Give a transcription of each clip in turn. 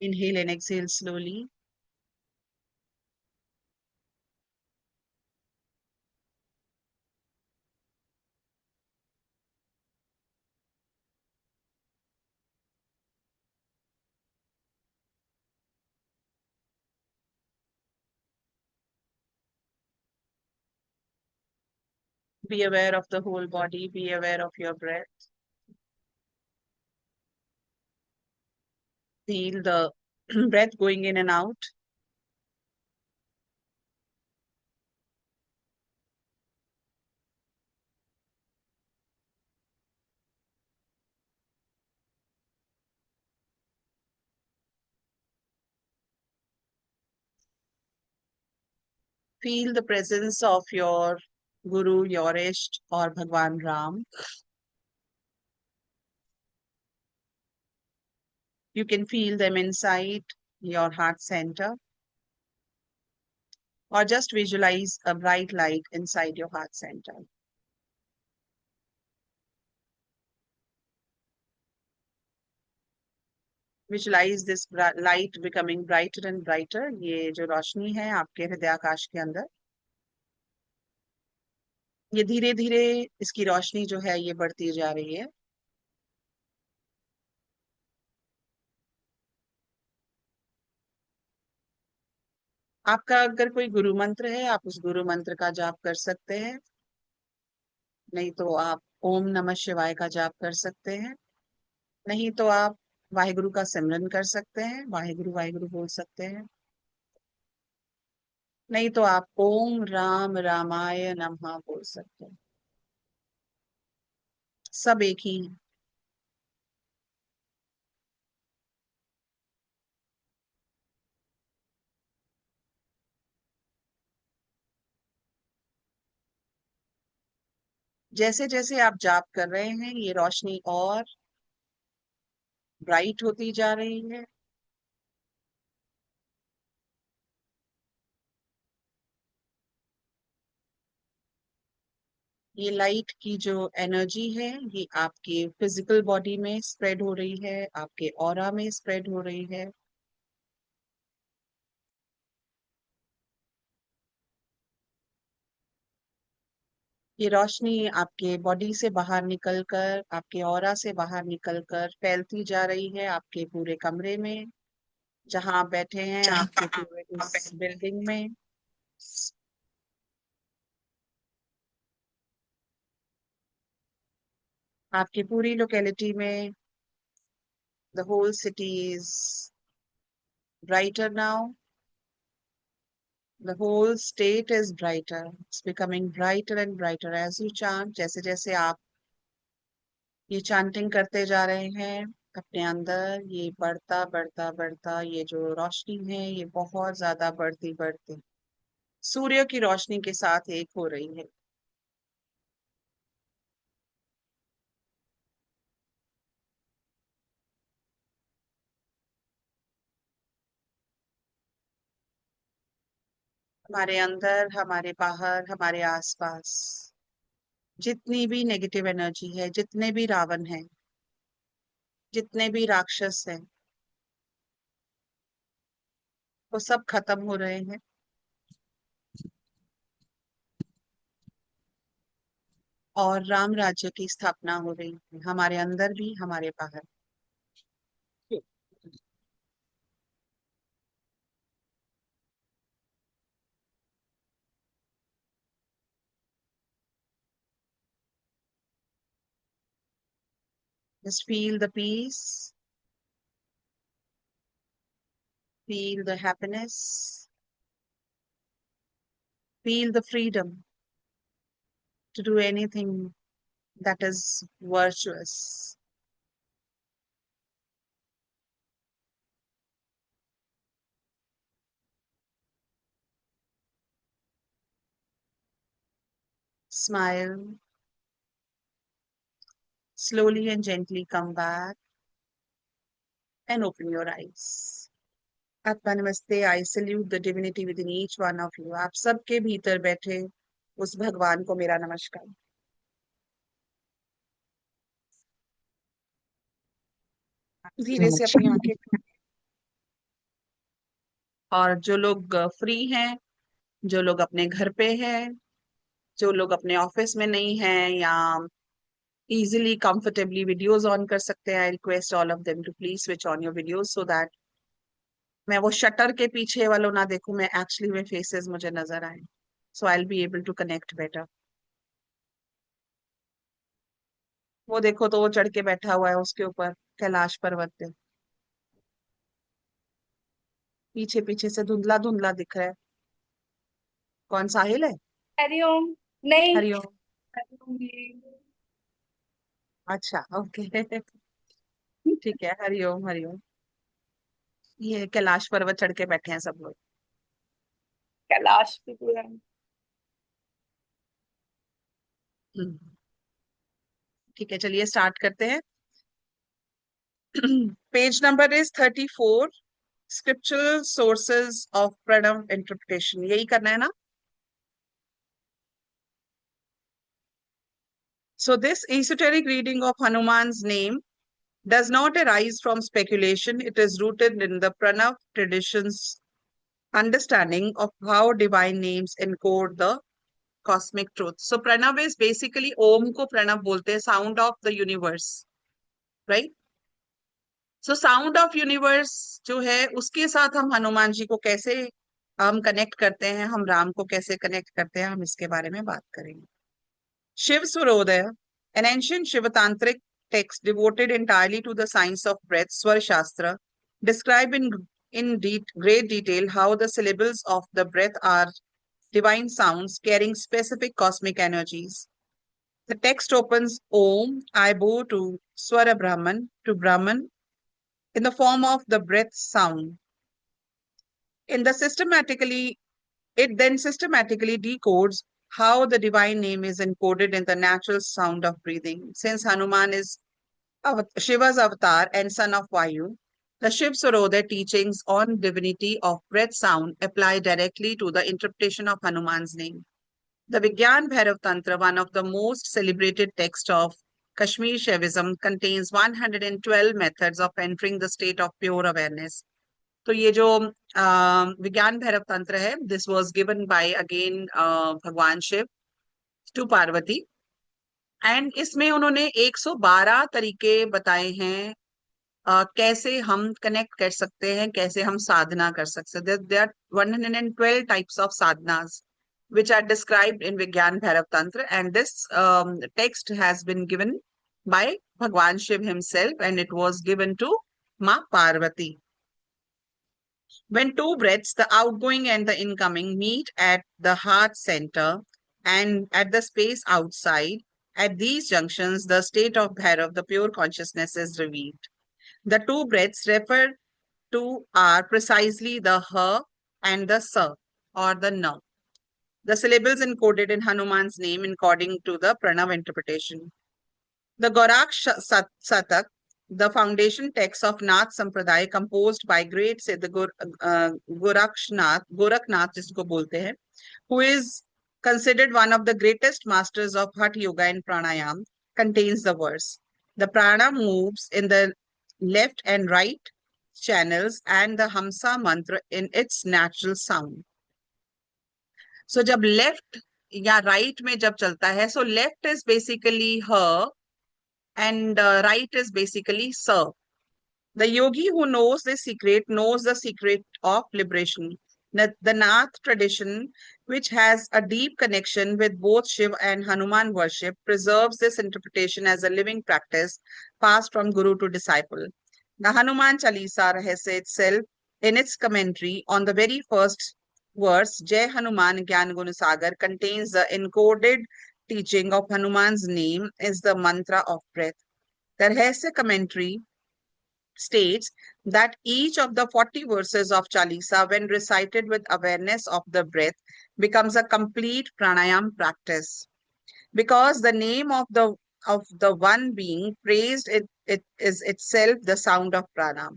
Inhale and exhale slowly. Be aware of the whole body. Be aware of your breath. Feel the breath going in and out. Feel the presence of your Guru, your Ishta, or Bhagwan Ram. You can feel them inside your heart center, or just visualize a bright light inside your heart center. Visualize this light becoming brighter and brighter. ये जो रोशनी है आपके हृदयाकाश के अंदर, ये धीरे धीरे इसकी रोशनी जो है ये बढ़ती जा रही है. आपका अगर कोई गुरु मंत्र है, आप उस गुरु मंत्र का जाप कर सकते हैं. नहीं तो आप ओम नमः शिवाय का जाप कर सकते हैं. नहीं तो आप वाहिगुरु का सिमरन कर सकते हैं, वाहिगुरु वाहिगुरु बोल सकते हैं. नहीं तो आप ओम राम रामाय नमः बोल सकते हैं. सब एक ही है. जैसे जैसे आप जाप कर रहे हैं ये रोशनी और ब्राइट होती जा रही है. ये लाइट की जो एनर्जी है ये आपके फिजिकल बॉडी में स्प्रेड हो रही है, आपके ऑरा में स्प्रेड हो रही है. ये रोशनी आपके बॉडी से बाहर निकलकर, आपके ऑरा से बाहर निकलकर फैलती जा रही है आपके पूरे कमरे में, जहां आप बैठे हैं आपके पूरे उस बिल्डिंग में. आपकी पूरी लोकेलिटी में. The whole city is brighter now. The whole state is brighter. It's becoming brighter and brighter as you chant. जैसे जैसे आप ये chanting करते जा रहे हैं अपने अंदर, ये बढ़ता बढ़ता बढ़ता ये जो रोशनी है ये बहुत ज्यादा बढ़ती बढ़ती सूर्य की रोशनी के साथ एक हो रही है. हमारे अंदर, हमारे बाहर, हमारे आसपास जितनी भी नेगेटिव एनर्जी है, जितने भी रावण हैं, जितने भी राक्षस हैं, वो सब खत्म हो रहे हैं. और राम राज्य की स्थापना हो रही है हमारे अंदर भी, हमारे बाहर. Just feel the peace, feel the happiness, feel the freedom to do anything that is virtuous. Smile, slowly and gently come back and open your eyes. आत्मा नमस्ते. I salute the divinity within each one of you. आप सबके भीतर बैठे उस भगवान को मेरा नमस्कार. धीरे से अपनी आंखें और जो लोग फ्री हैं, जो लोग अपने घर पे हैं, जो लोग अपने ऑफिस में नहीं हैं या इजीली कंफर्टेबली वीडियोस ऑन कर सकते हैं, I request all of them to please switch on your videos so that मैं वो शटर के पीछे वालों ना देखूं, मैं एक्चुअली में फेसेस मुझे नजर आए, so I will be able to connect better. वो देखो तो वो चढ़ के बैठा हुआ है उसके ऊपर, कैलाश पर्वत पे, पीछे पीछे से धुंधला धुंधला दिख रहा है। कौन, साहिल है? हरिओम। नहीं। हरिओम। हरिओम ये। अच्छा, ओके। ठीक है, हरिओम हरिओम। ये कैलाश पर्वत चढ़ के बैठे हैं सब लोग। कैलाश भी पूरा। हम्म, ठीक है, चलिए स्टार्ट करते हैं। Page number is 34। Scriptural sources of Pranav interpretation, यही करना है ना? So this esoteric reading of Hanuman's name does not arise from speculation. It is rooted in the Pranav tradition's understanding of how divine names encode the cosmic truth. So Pranav is basically Om को Pranav बोलते हैं, sound of the universe, right? So sound of universe जो है उसके साथ हम हनुमान जी को कैसे हम कनेक्ट करते हैं, हम राम को कैसे कनेक्ट करते हैं, हम इसके बारे में बात करेंगे। Shiv Surodaya, an ancient Shivatantric text devoted entirely to the science of breath, Swar Shastra, describe in great detail how the syllables of the breath are divine sounds carrying specific cosmic energies. The text opens Om, I bow to Swara Brahman, to Brahman, in the form of the breath sound. In the systematically, it then systematically decodes how the divine name is encoded in the natural sound of breathing. Since Hanuman is Shiva's avatar and son of Vayu, the Shiv Surodaya teachings on divinity of breath sound apply directly to the interpretation of Hanuman's name. The Vigyan Bhairav Tantra, one of the most celebrated texts of Kashmir Shaivism, contains 112 methods of entering the state of pure awareness. तो ये जो विज्ञान भैरव तंत्र है, this was given by again भगवान Shiv to Parvati, and इसमें उन्होंने 112 तरीके बताए हैं कैसे हम कनेक्ट कर सकते हैं, कैसे हम साधना कर सकते हैं। There are 112 types of sadhanas which are described in Vigyan Bhairav Tantra, and this text has been given by Bhagwan Shiv himself, and it was given to Ma Parvati. When two breaths, the outgoing and the incoming, meet at the heart center and at the space outside, at these junctions, the state of Bhairav, the pure consciousness, is revealed. The two breaths referred to are precisely the Ha and the Sa, or the Na, the syllables encoded in Hanuman's name according to the Pranav interpretation. The Satak, the foundation text of Nath Sampradaya, composed by great Siddh Goraknath, जिसको बोलते हैं, who is considered one of the greatest masters of Hatha Yoga and Pranayam, contains the verse. The prana moves in the left and right channels and the Hamsa mantra in its natural sound. So जब left या right में जब चलता है, so left is basically her and right is basically Sa. The yogi who knows the secret of liberation. The Nath tradition, which has a deep connection with both Shiv and Hanuman worship, preserves this interpretation as a living practice passed from guru to disciple. The Hanuman Chalisa Rahasya itself, in its commentary on the very first verse, Jai Hanuman Gyan Gunasagar, contains the encoded teaching of Hanuman's name is the mantra of breath. The Rahasya commentary states that each of the 40 verses of Chalisa, when recited with awareness of the breath, becomes a complete pranayam practice. Because the name of the one being praised, it is itself the sound of prana.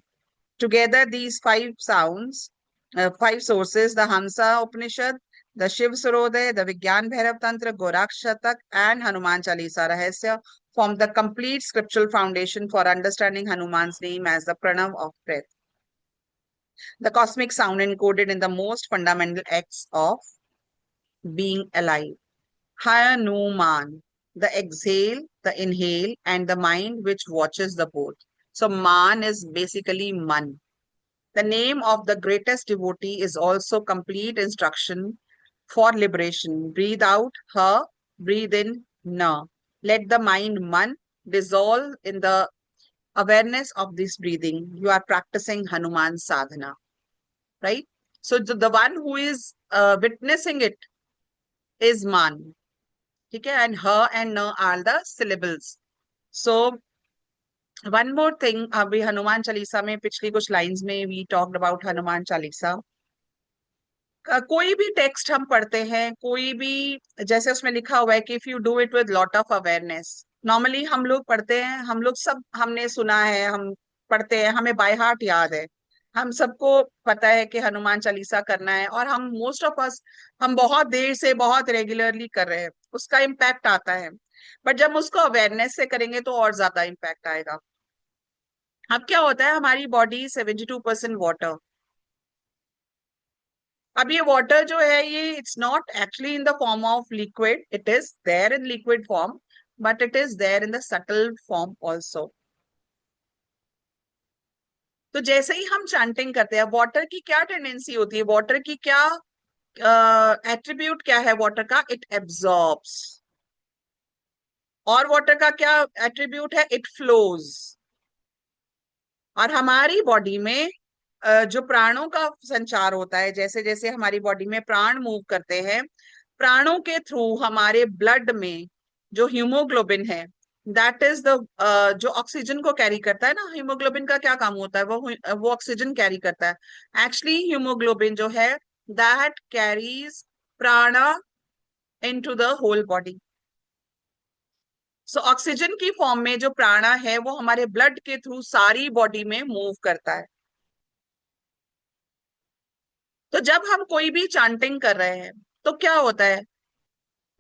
Together, these five sources, the Hamsa Upanishad, the Shiv Surodaya, the Vigyan Bhairav Tantra, Gorakshatak, and Hanuman Chalisa Rahasya, form the complete scriptural foundation for understanding Hanuman's name as the Pranav of breath. The cosmic sound encoded in the most fundamental acts of being alive. Hanuman, the exhale, the inhale, and the mind which watches the both. So Man is basically Man. The name of the greatest devotee is also complete instruction for liberation. Breathe out Ha, breathe in Na. Let the mind Man dissolve in the awareness of this breathing. You are practicing Hanuman sadhana, right? So the one who is witnessing it is Man. ठीक है, and her and na are the syllables. So one more thing, अभी हनुमान चालीसा में पिछली कुछ lines में we talked about Hanuman Chalisa. कोई भी text हम पढ़ते हैं, कोई भी, जैसे उसमें लिखा हुआ है कि if you do it with lot of awareness. Normally हम लोग पढ़ते हैं, हम लोग सब हमने सुना है, हम पढ़ते हैं, हमें बाय हार्ट याद है, हम सबको पता है कि हनुमान चालीसा करना है, और हम मोस्ट ऑफ अस हम बहुत देर से बहुत रेगुलरली कर रहे हैं, उसका इम्पैक्ट आता है. बट जब उसको अवेयरनेस से करेंगे तो और ज्यादा इम्पैक्ट आएगा. अब क्या होता है, हमारी बॉडी 72% वाटर. अब ये वाटर जो है, ये it's not actually in the form of liquid, it is there in liquid form, but it is there in the subtle form also. तो जैसे ही हम चैंटिंग करते हैं, वाटर की क्या टेंडेंसी होती है, वाटर की क्या एट्रीब्यूट क्या है वाटर का, इट एब्जॉर्ब्स. और वाटर का क्या एट्रीब्यूट है, इट फ्लोज. और हमारी बॉडी में जो प्राणों का संचार होता है, जैसे जैसे हमारी बॉडी में प्राण मूव करते हैं, प्राणों के थ्रू हमारे ब्लड में जो हीमोग्लोबिन है, दैट इज द जो ऑक्सीजन को कैरी करता है ना. हीमोग्लोबिन का क्या काम होता है, वो ऑक्सीजन कैरी करता है. एक्चुअली हीमोग्लोबिन जो है, that carries prana into the whole body. So oxygen की फॉर्म में जो प्राणा है, वो हमारे ब्लड के थ्रू सारी बॉडी में मूव करता है. तो जब हम कोई भी चांटिंग कर रहे हैं, तो क्या होता है,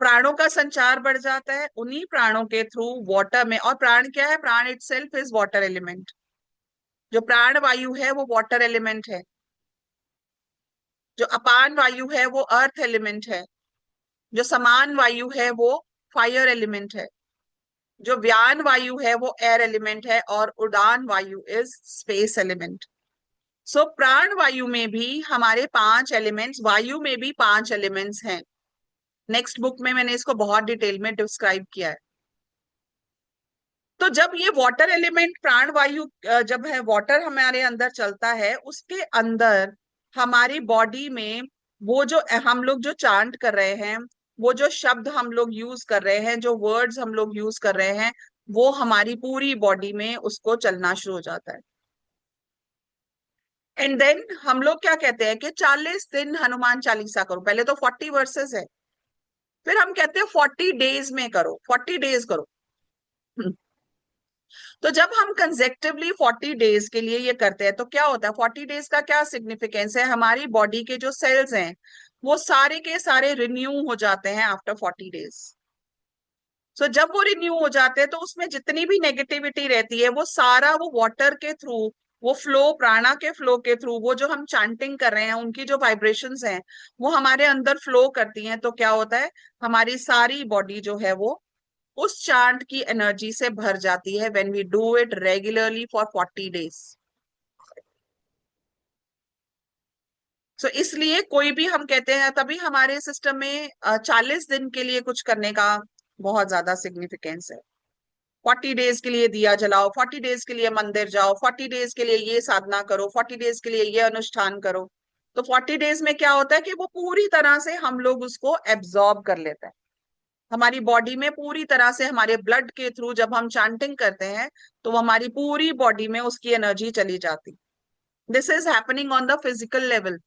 प्राणों का संचार बढ़ जाता है, उन्हीं प्राणों के थ्रू वाटर में. और प्राण क्या है, प्राण इटसेल्फ इज वाटर एलिमेंट. जो प्राण वायु है वो वाटर एलिमेंट है. जो अपान वायु है वो अर्थ एलिमेंट है. जो समान वायु है वो फायर एलिमेंट है. जो व्यान वायु है वो एयर एलिमेंट है. और उड़ान वायु इज स्पेस एलिमेंट. सो प्राण वायु में भी हमारे 5 एलिमेंट्स, वायु में भी 5 एलिमेंट्स हैं. नेक्स्ट बुक में मैंने इसको बहुत डिटेल में डिस्क्राइब किया है. तो जब ये वाटर एलिमेंट प्राण वायु जब है वाटर हमारे अंदर चलता है, उसके अंदर हमारी बॉडी में वो जो हम लोग जो चांट कर रहे हैं, वो जो शब्द हम लोग यूज कर रहे हैं, जो वर्ड्स हम लोग यूज कर रहे हैं, वो हमारी पूरी बॉडी में उसको चलना शुरू हो जाता है. एंड देन हम लोग क्या कहते हैं कि 40 दिन हनुमान चालीसा करो. पहले तो 40 वर्सेस है, फिर हम कहते हैं 40 डेज में करो, 40 डेज करो. तो जब हम कंसेक्टिवली 40 डेज के लिए ये करते हैं, तो क्या होता है, 40 डेज का क्या सिग्निफिकेंस है, हमारी बॉडी के जो सेल्स हैं वो सारे के सारे रिन्यू हो जाते हैं आफ्टर 40 डेज. सो जब वो रिन्यू हो जाते हैं, तो उसमें जितनी भी नेगेटिविटी रहती है, वो सारा वो वाटर के थ्रू, वो फ्लो, प्राणा के फ्लो के थ्रू, वो जो हम चांटिंग कर रहे हैं उनकी जो वाइब्रेशंस हैं, वो हमारे अंदर फ्लो करती हैं. तो क्या होता है, हमारी सारी बॉडी जो है वो उस चांट की एनर्जी से भर जाती है when we do it regularly for 40 days. So इसलिए कोई भी हम कहते हैं, तभी हमारे सिस्टम में 40 दिन के लिए कुछ करने का बहुत ज्यादा सिग्निफिकेंस है. 40 डेज के लिए दिया जलाओ, 40 डेज के लिए मंदिर जाओ, 40 डेज के लिए ये साधना करो, 40 डेज के लिए ये अनुष्ठान करो. तो 40 डेज में क्या होता है कि वो पूरी तरह से हम लोग उसको एब्जॉर्ब कर लेते हैं. हमारी बॉडी में पूरी तरह से हमारे ब्लड के थ्रू जब हम चांटिंग करते हैं, तो वो हमारी पूरी बॉडी में उसकी एनर्जी चली जाती. This is happening on the physical level.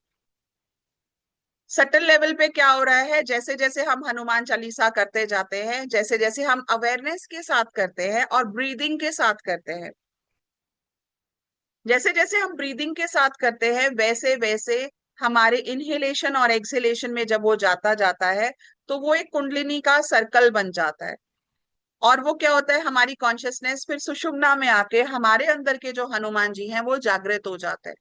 Subtle level पे क्या हो रहा है, जैसे जैसे हम हनुमान चालीसा करते जाते हैं, जैसे जैसे हम अवेयरनेस के साथ करते हैं और ब्रीदिंग के साथ करते हैं, जैसे जैसे हम ब्रीदिंग के साथ करते हैं, वैसे वैसे हमारे इनहेलेशन और एक्सहेलेशन में जब वो जाता जाता है, तो वो एक कुंडलिनी का सर्कल बन जाता है. और वो क्या होता है, हमारी कॉन्शियसनेस फिर सुषुम्ना में आके हमारे अंदर के जो हनुमान जी हैं वो जागृत हो जाते हैं.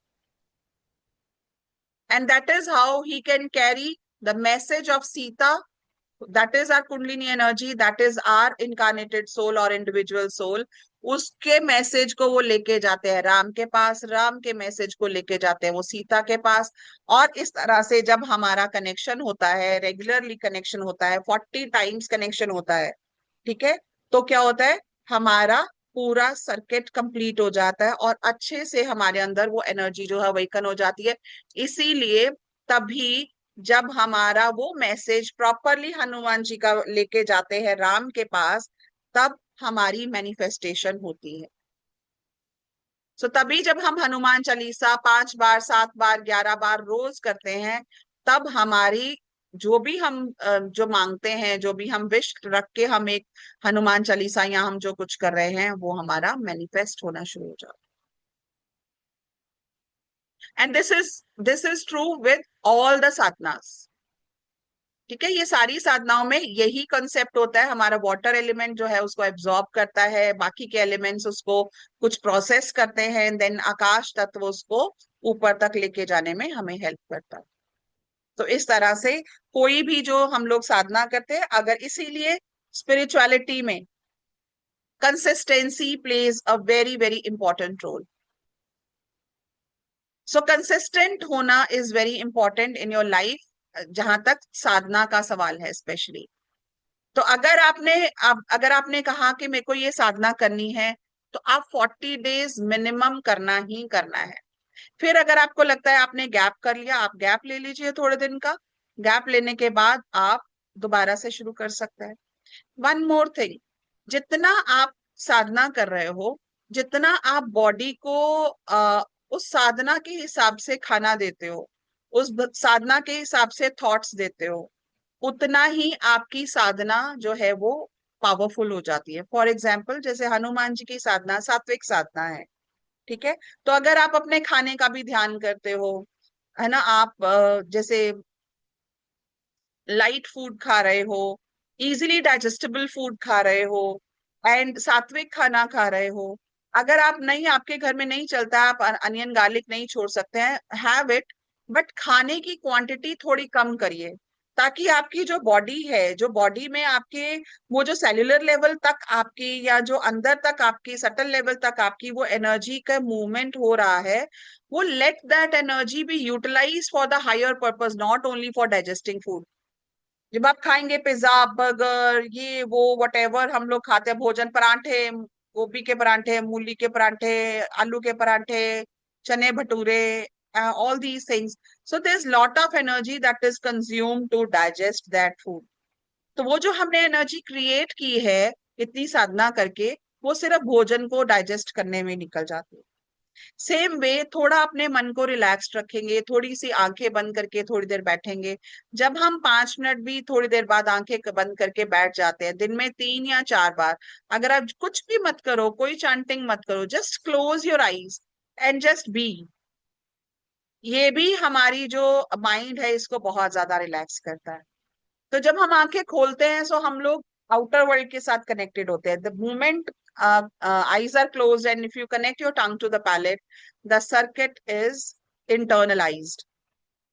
and that is how he can carry the message of Sita. That is our Kundalini energy, that is our incarnated soul or individual soul. उसके मैसेज को वो लेके जाते हैं राम के पास, राम के मैसेज को लेके जाते हैं वो सीता के पास। और इस तरह से जब हमारा कनेक्शन होता है, रेगुलरली कनेक्शन होता है, 40 टाइम्स कनेक्शन होता है, ठीक है, तो क्या होता है, हमारा पूरा सर्किट कंप्लीट हो जाता है और अच्छे से हमारे अंदर वो एनर्जी जो है अवेकन हो जाती है। इसीलिए तभी जब हमारा वो मैसेज प्रॉपरली हनुमान जी का लेके जाते हैं राम के पास, तब हमारी मैनिफेस्टेशन होती है। सो तभी जब हम हनुमान चालीसा 5 बार, 7 बार, 11 बार रोज करते हैं, तब हमारी जो भी हम जो मांगते हैं, जो भी हम विश रख के हम एक हनुमान चालीसा या हम जो कुछ कर रहे हैं वो हमारा मैनिफेस्ट होना शुरू हो जाता है। And this is true with all the sadhanas. ठीक है, ये सारी साधनाओं में यही कंसेप्ट होता है। हमारा वाटर एलिमेंट जो है उसको एब्जॉर्ब करता है, बाकी के एलिमेंट्स उसको कुछ प्रोसेस करते हैं, देन आकाश तत्व उसको ऊपर तक लेके जाने में हमें हेल्प करता है। तो इस तरह से कोई भी जो हम लोग साधना करते हैं, अगर इसीलिए स्पिरिचुअलिटी में consistency plays a very very important role. So consistent होना is very important in your life, जहां तक साधना का सवाल है स्पेशली। तो अगर आपने कहा कि मेरे को ये साधना करनी है, तो आप 40 डेज मिनिमम करना ही करना है। फिर अगर आपको लगता है आपने गैप कर लिया, आप गैप ले लीजिए थोड़े दिन का। गैप लेने के बाद आप दोबारा से शुरू कर सकते हैं। वन मोर थिंग, जितना आप साधना कर रहे हो, जितना आप बॉडी को उस साधना के हिसाब से खाना देते हो, उस साधना के हिसाब से थॉट्स देते हो, उतना ही आपकी साधना जो है वो पावरफुल हो जाती है। फॉर एग्जाम्पल, जैसे हनुमान जी की साधना सात्विक साधना है, ठीक है, तो अगर आप अपने खाने का भी ध्यान करते हो, है ना, आप जैसे लाइट फूड खा रहे हो, इजीली डाइजेस्टेबल फूड खा रहे हो, एंड सात्विक खाना खा रहे हो, अगर आप नहीं, आपके घर में नहीं चलता, आप अनियन गार्लिक नहीं छोड़ सकते हैं, हैव इट, बट खाने की क्वांटिटी थोड़ी कम करिए, ताकि आपकी जो बॉडी है, जो बॉडी में आपके वो जो सेल्यूलर लेवल तक आपकी, या जो अंदर तक आपकी सटल लेवल तक आपकी वो एनर्जी का मूवमेंट हो रहा है, वो let that energy be utilise for the higher purpose, not only for digesting food. जब आप खाएंगे पिज्जा, बर्गर, ये वो वटेवर हम लोग खाते हैं, भोजन, परांठे, गोभी के परांठे, मूली के परांठे, आलू के परांठे, चने bhature, all these things, so there's lot of energy that is consumed to digest that food. तो वो जो हमने एनर्जी क्रिएट की है इतनी साधना करके, वो सिर्फ भोजन को डाइजेस्ट करने में निकल जाती है। सेम वे थोड़ा अपने मन को रिलैक्स रखेंगे, थोड़ी सी आंखें बंद करके थोड़ी देर बैठेंगे। जब हम 5 मिनट भी थोड़ी देर बाद आंखें बंद करके बैठ जाते हैं, दिन में 3 या 4 बार, अगर आप कुछ भी मत करो, कोई चांटिंग मत करो, just close your eyes and just be, ये भी हमारी जो माइंड है इसको बहुत ज्यादा रिलैक्स करता है। तो जब हम आंखें खोलते हैं, सो हम लोग आउटर वर्ल्ड के साथ कनेक्टेड होते हैं। The moment eyes are closed and if you connect your tongue to the palate, the circuit is internalized.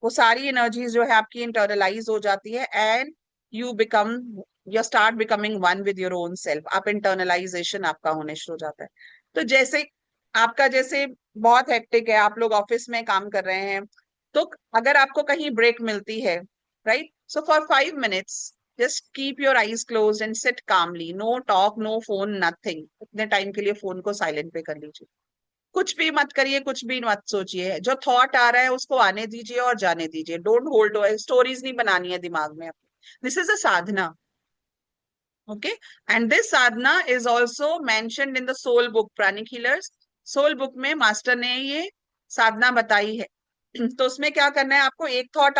वो सारी एनर्जीज जो है आपकी इंटरनलाइज हो जाती है, and you become, you start becoming one with your own self. आप internalisation आपका होने शुरू हो जाता है। तो जैसे आपका, जैसे बहुत हेक्टिक है, आप लोग ऑफिस में काम कर रहे हैं, तो अगर आपको कहीं ब्रेक मिलती है, right, so for 5 minutes just keep your eyes closed and sit calmly, no talk, no phone, nothing। उतने टाइम के लिए फोन को साइलेंट पे कर लीजिए, कुछ भी मत करिए, कुछ भी मत सोचिए, जो थॉट आ रहा है उसको आने दीजिए और जाने दीजिए। डोंट होल्ड, स्टोरीज नहीं बनानी है दिमाग में अपने। This is a sadhana, okay. And this sadhana is also mentioned in the soul book, Pranic healers. Soul book में मास्टर ने ये साधना बताई है। तो उसमें क्या करना है आपको, एक थॉट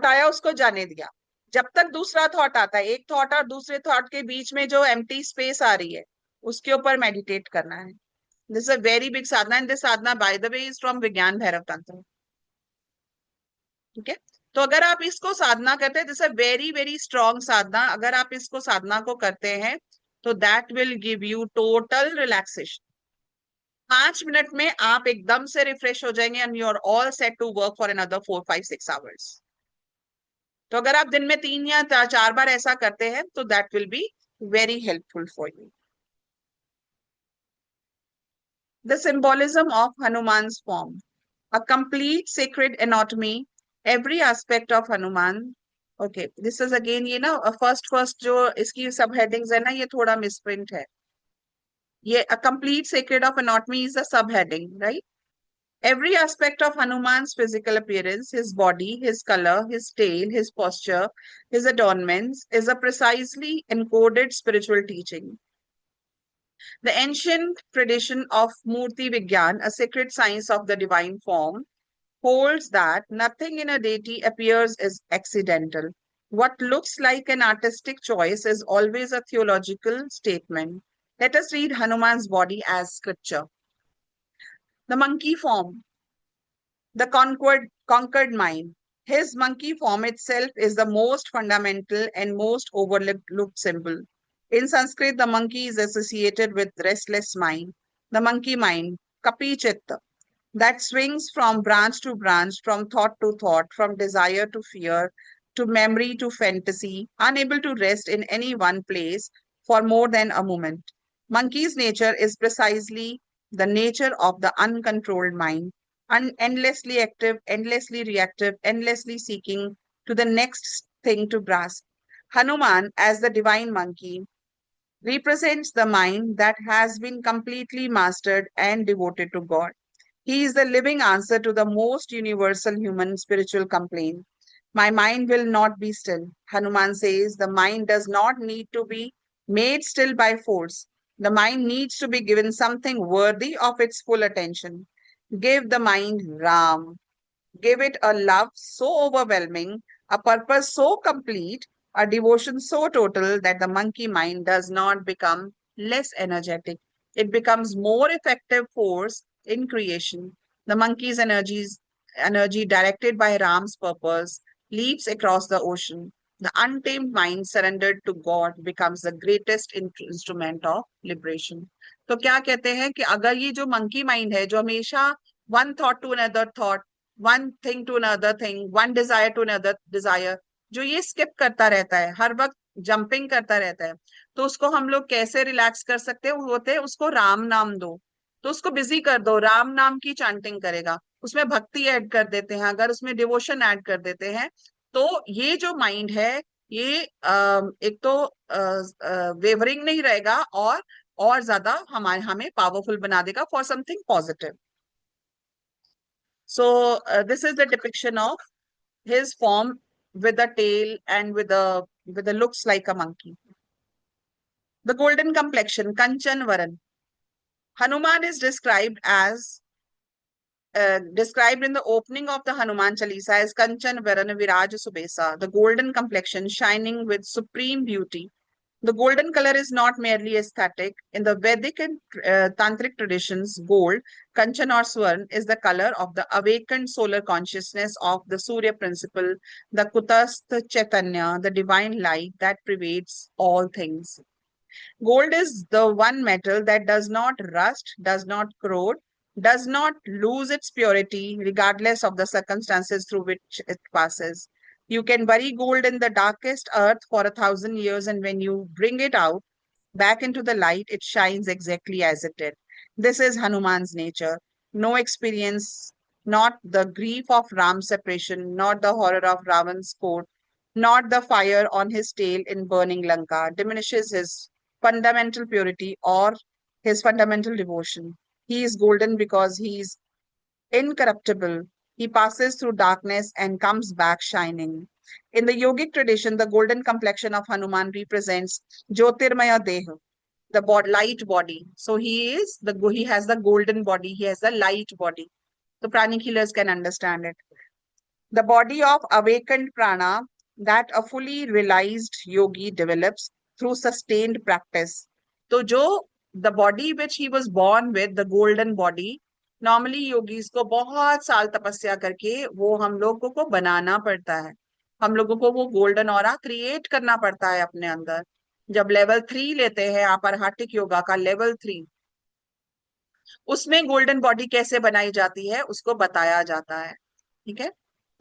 आया, उसको जाने दिया। जब तक दूसरा थॉट आता है, एक थॉट और दूसरे थॉट के बीच में जो एम्प्टी स्पेस आ रही है, उसके ऊपर मेडिटेट करना है। This is a very big Sadhana, and this Sadhana by the way is from विज्ञान भैरव तंत्र, ठीक है। तो अगर आप इसको साधना करते हैं, this a very very strong sadhana, अगर आप इसको साधना को करते हैं, तो that will give you total relaxation. 5 minute में आप एकदम से रिफ्रेश हो जाएंगे and you are all set to work for another 4 5 6 hours. तो अगर आप दिन में 3 या 4 बार ऐसा करते हैं तो that will be very helpful for you. The symbolism of Hanuman's form, a complete sacred anatomy, every aspect of Hanuman. Okay, this is again ये ना फर्स्ट जो इसकी सब हेडिंग्स है ना ये थोड़ा मिसप्रिंट है। ये a complete sacred of anatomy is a subheading, right? Every aspect of Hanuman's physical appearance, his body, his color, his tail, his posture, his adornments, is a precisely encoded spiritual teaching. The ancient tradition of Murti Vigyan, a sacred science of the divine form, holds that nothing in a deity appears as accidental. What looks like an artistic choice is always a theological statement. Let us read Hanuman's body as scripture. The monkey form, the conquered mind. His monkey form itself is the most fundamental and most overlooked symbol. In Sanskrit, the monkey is associated with restless mind. The monkey mind, Kapi Chitta, that swings from branch to branch, from thought to thought, from desire to fear, to memory to fantasy, unable to rest in any one place for more than a moment. Monkey's nature is precisely the nature of the uncontrolled mind, endlessly active, endlessly reactive, endlessly seeking to the next thing to grasp. Hanuman, as the divine monkey, represents the mind that has been completely mastered and devoted to God. He is the living answer to the most universal human spiritual complaint. My mind will not be still. Hanuman says the mind does not need to be made still by force. The mind needs to be given something worthy of its full attention. Give the mind Ram. Give it a love so overwhelming, a purpose so complete, a devotion so total that the monkey mind does not become less energetic. It becomes more effective force in creation. The monkey's energy directed by Ram's purpose leaps across the ocean. The untamed mind surrendered to God becomes the greatest instrument of liberation. तो क्या कहते हैं कि अगर ये जो monkey mind है जो हमेशा one thought to another thought, one thing to another thing, one desire to another desire, जो ये स्किप करता रहता है हर वक्त, जंपिंग करता रहता है, तो उसको हम लोग कैसे रिलैक्स कर सकते हैं? होते हैं उसको राम नाम दो, तो उसको बिजी कर दो, राम नाम की चैंटिंग करेगा, उसमें भक्ति ऐड कर देते हैं, अगर उसमें डिवोशन ऐड कर देते हैं, तो ये जो माइंड है ये एक तो वेवरिंग नहीं रहेगा और ज्यादा हमें पावरफुल बना देगा for something positive. So this is the depiction of his form with a tail and with a looks like a monkey. The golden complexion, Kanchan Varan. Hanuman is described in the opening of the Hanuman Chalisa as Kanchan Varan Viraj Subesa, the golden complexion shining with supreme beauty. The golden color is not merely aesthetic. In the Vedic and Tantric traditions, gold, Kanchan or Swarn, is the color of the awakened solar consciousness of the Surya principle, the Kutastha Chaitanya, the divine light that pervades all things. Gold is the one metal that does not rust, does not corrode, does not lose its purity regardless of the circumstances through which it passes. You can bury gold in the darkest earth for 1,000 years, and when you bring it out back into the light, it shines exactly as it did. This is Hanuman's nature. No experience, not the grief of Ram's separation, not the horror of Ravan's court, not the fire on his tail in burning Lanka, diminishes his fundamental purity or his fundamental devotion. He is golden because he is incorruptible. He passes through darkness and comes back shining. In the yogic tradition, the golden complexion of Hanuman represents Jyotirmaya Deha, the light body. So he has the golden body. He has the light body. The pranic healers can understand it. The body of awakened prana that a fully realized yogi develops through sustained practice. तो जो the body which he was born with, the golden body, normally yogis को बहुत साल तपस्या करके वो हम लोगों को बनाना पड़ता है, हम लोगों को वो गोल्डन ऑरा क्रिएट करना पड़ता है अपने अंदर. जब लेवल 3 लेते हैं आप अर्हाटिक योगा का लेवल 3, उसमें गोल्डन बॉडी कैसे बनाई जाती है उसको बताया जाता है। ठीक है।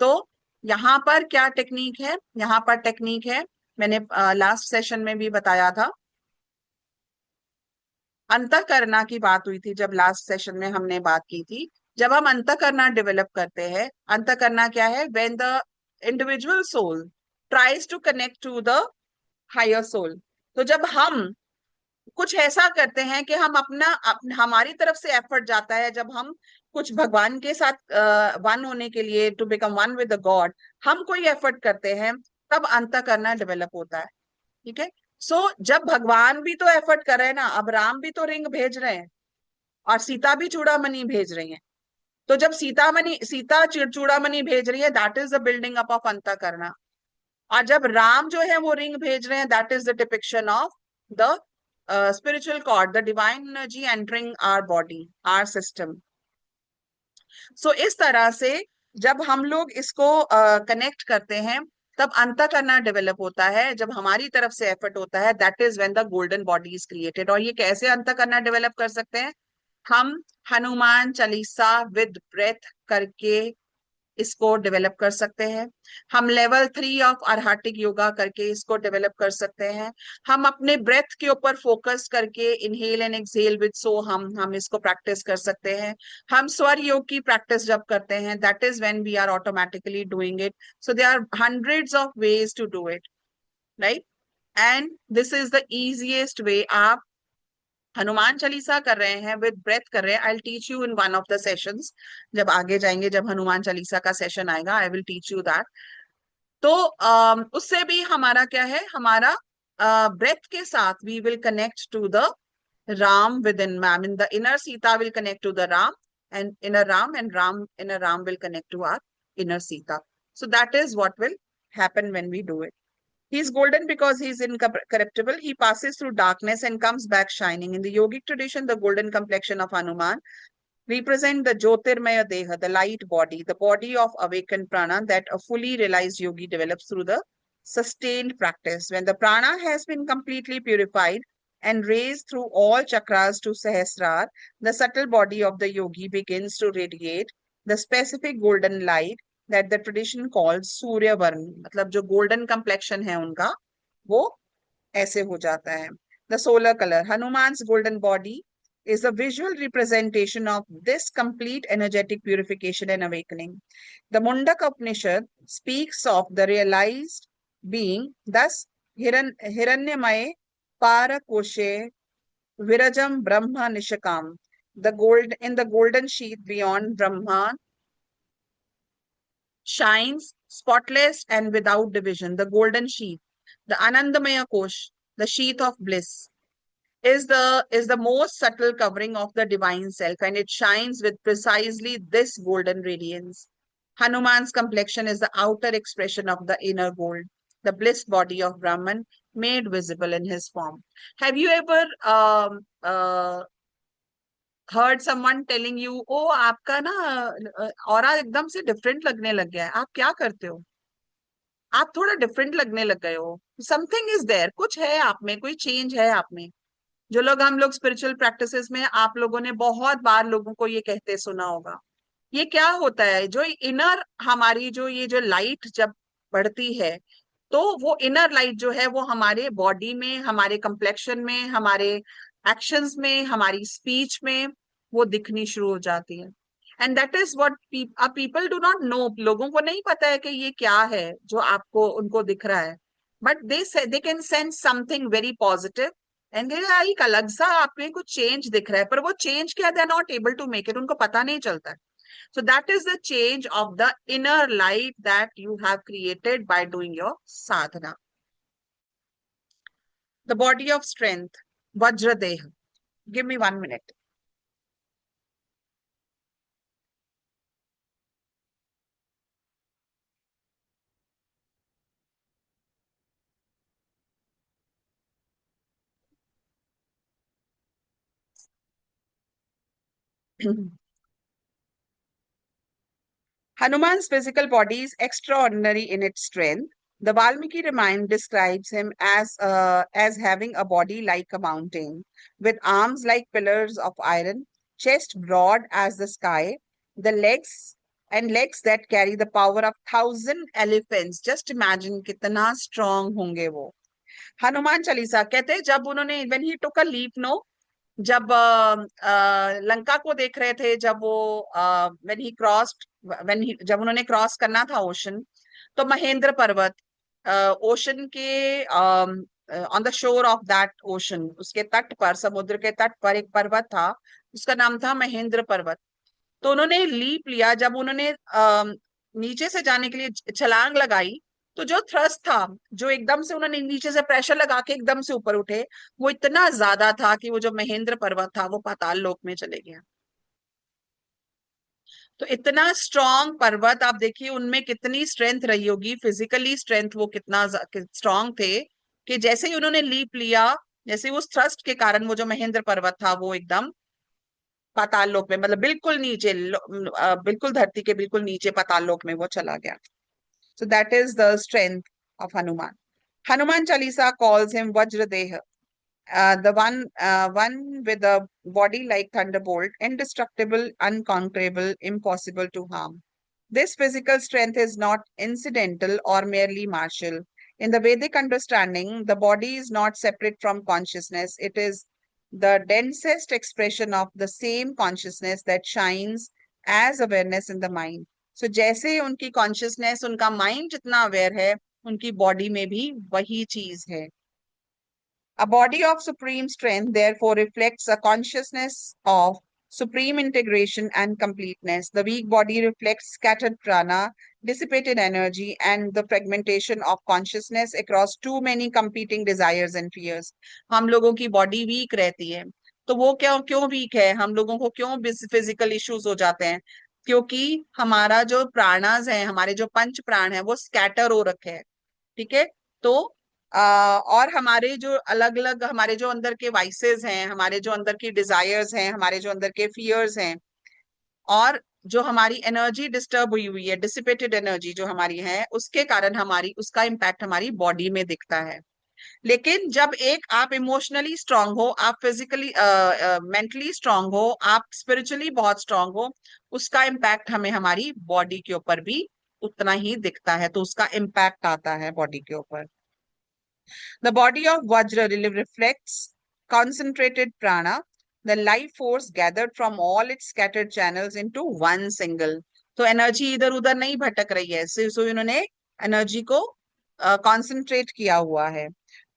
तो यहाँ पर क्या टेक्निक है, यहाँ पर टेक्निक है, मैंने लास्ट सेशन में भी बताया था। अंतःकरणा की बात हुई थी जब लास्ट सेशन में हमने बात की थी। जब हम अंतःकरणा डेवलप करते हैं, अंतःकरणा क्या है, when the individual soul tries to connect to the higher soul. तो जब हम कुछ ऐसा करते हैं कि हम हमारी तरफ से एफर्ट जाता है, जब हम कुछ भगवान के साथ वन होने के लिए, to become one with the God, हम कोई एफर्ट करते हैं, तब अंतःकरणा डेवलप होता है। ठीक है। सो जब भगवान भी तो एफर्ट कर रहे हैं ना, अब राम भी तो रिंग भेज रहे हैं और सीता भी चूड़ामणि भेज रही है। तो जब सीता चूड़ामणि भेज रही है, that is the building up of antahkarana. और जब राम जो है वो रिंग भेज रहे हैं, that is the depiction of the spiritual cord, the divine energy entering our body, our system. So इस तरह से जब हम लोग इसको कनेक्ट करते हैं, तब अंतःकरणा डेवलप होता है। जब हमारी तरफ से एफर्ट होता है, that is when the golden body is created. और ये कैसे अंतःकरणा डेवलप कर सकते हैं, हम हनुमान चालीसा विद ब्रेथ करके इसको डेवलप कर सकते हैं। हम लेवल 3 ऑफ आर्हाटिक योगा करके इसको डेवलप कर सकते हैं। हम अपने ब्रेथ के ऊपर फोकस करके inhale and exhale with so हम इसको प्रैक्टिस कर सकते हैं। हम स्वर योग की प्रैक्टिस जब करते हैं, that is when we are automatically doing it. So there are hundreds of ways to do it, right? And this is the easiest way. आप हनुमान चालीसा कर रहे हैं, विद ब्रेथ कर रहे हैं, I will teach you in one of the sessions. जब आगे जाएंगे, जब हनुमान चालीसा का सेशन आएगा, I will teach you that. तो उससे भी हमारा क्या है, हमारा ब्रेथ के साथ we will connect to the Ram within, ma'am in the inner Sita will connect to the Ram, and inner Ram, and Ram inner ram will connect to our inner Sita. So that is what will happen when we do it. He is golden because he is incorruptible. He passes through darkness and comes back shining. In the yogic tradition, the golden complexion of Hanuman represent the Jyotirmaya Deha, the light body, the body of awakened prana that a fully realized yogi develops through the sustained practice. When the prana has been completely purified and raised through all chakras to Sahasrar, the subtle body of the yogi begins to radiate the specific golden light that the tradition calls Surya Varna. मतलब जो golden complexion है उनका, वो ऐसे हो जाता है। The solar color. Hanuman's golden body is a visual representation of this complete energetic purification and awakening. The Mundaka Upanishad speaks of the realized being, thus Hiranyamaye Parakoshe Virajam Brahma Nishakam. In the golden sheath beyond Brahma shines spotless and without division. The golden sheath, the Anandamaya Kosh, the sheath of bliss, is the most subtle covering of the divine self, and it shines with precisely this golden radiance. Hanuman's complexion is the outer expression of the inner gold, the bliss body of Brahman made visible in his form. Have you ever heard someone telling you, ओ आपका ना aura एकदम से different लगने लग गया है, आप क्या करते हो, आप थोड़ा डिफरेंट लगने लग गए हो, समथिंग इज देयर, कुछ है आप में, कोई चेंज है आप में। जो लोग, हम लोग स्पिरिचुअल प्रैक्टिसेस में, आप लोगों ने बहुत बार लोगों को ये कहते सुना होगा। ये क्या होता है, जो इनर हमारी जो ये जो लाइट जब बढ़ती है, तो वो इनर लाइट जो है वो हमारे बॉडी में, हमारे कंप्लेक्शन में, हमारे एक्शंस में, हमारी स्पीच में वो दिखनी शुरू हो जाती है। And that is what people do not know. लोगों को नहीं पता है कि ये क्या है जो आपको उनको दिख रहा है, but they can sense something very positive, and एक अलग सा आप में कुछ चेंज दिख रहा है, पर वो चेंज क्या, they are not able to make it, उनको पता नहीं चलता है। So that is the change of the inner light that you have created by doing your sadhana. The body of strength, Vajradeha. Give me 1 minute. Hanuman's physical body is extraordinary in its strength. The Valmiki Ramayana describes him as having a body like a mountain, with arms like pillars of iron, chest broad as the sky, the legs that carry the power of 1,000 elephants. Just imagine कितना strong होंगे वो. हनुमान चालीसा कहते हैं जब उन्होंने when he took a leap, no, जब लंका को देख रहे थे, जब वो when he crossed, जब उन्होंने क्रॉस करना था ओशन, तो महेंद्र पर्वत, ओशन के on the shore of that ocean, उसके तट पर, समुद्र के तट पर एक पर्वत था, उसका नाम था महेंद्र पर्वत. तो उन्होंने लीप लिया, जब उन्होंने नीचे से जाने के लिए छलांग लगाई, तो जो थ्रस्ट था, जो एकदम से उन्होंने नीचे से प्रेशर लगा के एकदम से ऊपर उठे, वो इतना ज्यादा था कि वो जो महेंद्र पर्वत था वो पाताल लोक में चले गया. तो इतना स्ट्रॉन्ग पर्वत, आप देखिए उनमें कितनी स्ट्रेंथ रही होगी, फिजिकली स्ट्रेंथ वो कितना स्ट्रॉन्ग थे, कि जैसे ही उन्होंने लीप लिया, जैसे उस थ्रस्ट के कारण वो जो महेंद्र पर्वत था वो एकदम पाताल लोक में, मतलब बिल्कुल नीचे, बिल्कुल धरती के बिल्कुल नीचे पाताल लोक में वो चला गया. So that is the strength of Hanuman. Hanuman Chalisa calls him Vajradeh, the one with a body like thunderbolt, indestructible, unconquerable, impossible to harm. This physical strength is not incidental or merely martial. In the Vedic understanding, the body is not separate from consciousness. It is the densest expression of the same consciousness that shines as awareness in the mind. So, जैसे उनकी consciousness, उनका mind जितना aware है, उनकी body में भी वही चीज है. A body of supreme strength therefore reflects a consciousness of supreme integration and completeness. The weak body reflects scattered prana, dissipated energy, and the fragmentation of consciousness across too many competing desires and fears. हम लोगों की body weak रहती है, तो वो क्यों क्यों week है, हम लोगों को क्यों फिजिकल इश्यूज हो जाते हैं? क्योंकि हमारा जो प्राणास है, हमारे जो पंच प्राण है, वो स्कैटर हो रखे हैं. ठीक है. तो और हमारे जो अलग अलग, हमारे जो अंदर के वाइसेस हैं, हमारे जो अंदर की डिजायर्स हैं, हमारे जो अंदर के फियर्स हैं, और जो हमारी एनर्जी डिस्टर्ब हुई हुई है, डिसिपेटेड एनर्जी जो हमारी है, उसके कारण हमारी, उसका इम्पैक्ट हमारी बॉडी में दिखता है. लेकिन जब एक आप इमोशनली स्ट्रांग हो, आप फिजिकली मेंटली स्ट्रांग हो, आप स्पिरिचुअली बहुत स्ट्रांग हो, उसका इम्पैक्ट हमें हमारी बॉडी के ऊपर भी उतना ही दिखता है. तो उसका इम्पैक्ट आता है बॉडी के ऊपर. The body of Vajra reflects concentrated prana, the life force gathered from all its scattered channels into one single. तो एनर्जी इधर उधर नहीं भटक रही है, सो इन्होंने एनर्जी को कॉन्सेंट्रेट किया हुआ है.